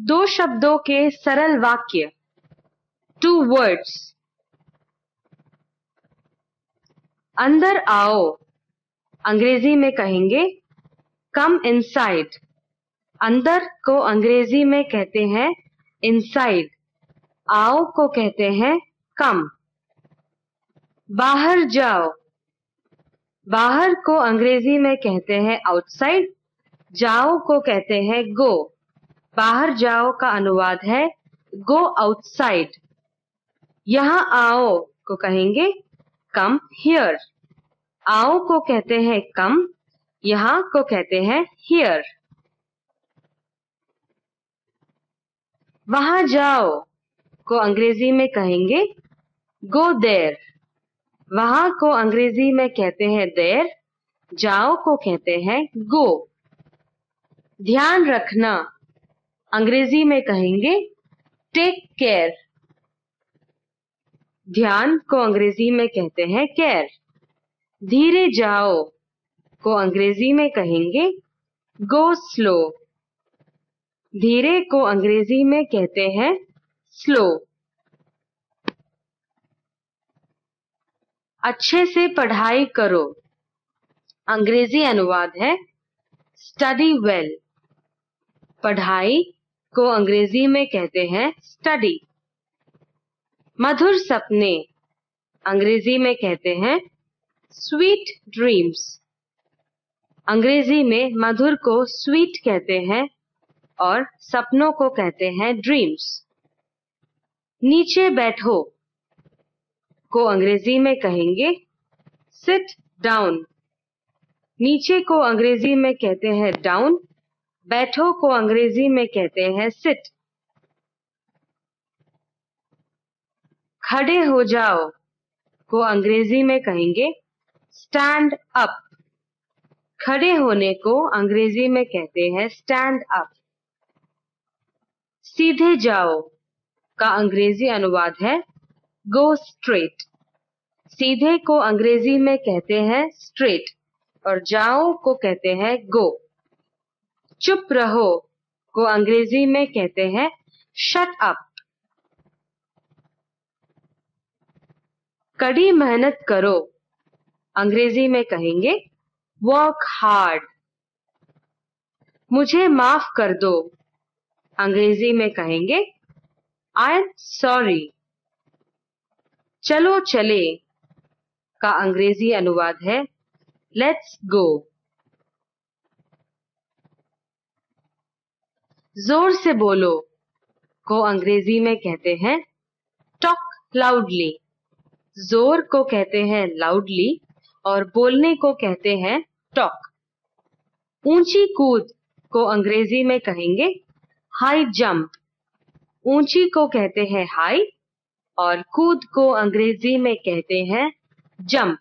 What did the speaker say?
दो शब्दों के सरल वाक्य, 2 words। अंदर आओ, अंग्रेजी में कहेंगे कम इनसाइड। अंदर को अंग्रेजी में कहते हैं इनसाइड, आओ को कहते हैं कम। बाहर जाओ, बाहर को अंग्रेजी में कहते हैं आउटसाइड, जाओ को कहते हैं गो। बाहर जाओ का अनुवाद है गो आउटसाइड। यहां आओ को कहेंगे कम हियर, आओ को कहते हैं कम, यहां को कहते हैं हियर। वहां जाओ को अंग्रेजी में कहेंगे गो देयर, वहां को अंग्रेजी में कहते हैं देयर, जाओ को कहते हैं गो। ध्यान रखना, अंग्रेजी में कहेंगे टेक केयर, ध्यान को अंग्रेजी में कहते हैं केयर। धीरे जाओ को अंग्रेजी में कहेंगे गो स्लो, धीरे को अंग्रेजी में कहते हैं स्लो। अच्छे से पढ़ाई करो, अंग्रेजी अनुवाद है स्टडी वेल, पढ़ाई को अंग्रेजी में कहते हैं स्टडी। मधुर सपने, अंग्रेजी में कहते हैं स्वीट ड्रीम्स, अंग्रेजी में मधुर को स्वीट कहते हैं और सपनों को कहते हैं ड्रीम्स। नीचे बैठो को अंग्रेजी में कहेंगे सिट डाउन, नीचे को अंग्रेजी में कहते हैं डाउन, बैठो को अंग्रेजी में कहते हैं सिट। खड़े हो जाओ को अंग्रेजी में कहेंगे स्टैंड अप, खड़े होने को अंग्रेजी में कहते हैं स्टैंड अप। सीधे जाओ का अंग्रेजी अनुवाद है गो स्ट्रेट, सीधे को अंग्रेजी में कहते हैं स्ट्रेट और जाओ को कहते हैं गो। चुप रहो को अंग्रेजी में कहते हैं शट अप। कड़ी मेहनत करो, अंग्रेजी में कहेंगे वर्क हार्ड। मुझे माफ कर दो, अंग्रेजी में कहेंगे आई एम सॉरी। चलो चले का अंग्रेजी अनुवाद है लेट्स गो। जोर से बोलो को अंग्रेजी में कहते हैं टॉक लाउडली, जोर को कहते हैं लाउडली और बोलने को कहते हैं टॉक। ऊंची कूद को अंग्रेजी में कहेंगे हाई जंप, ऊंची को कहते हैं हाई और कूद को अंग्रेजी में कहते हैं जंप।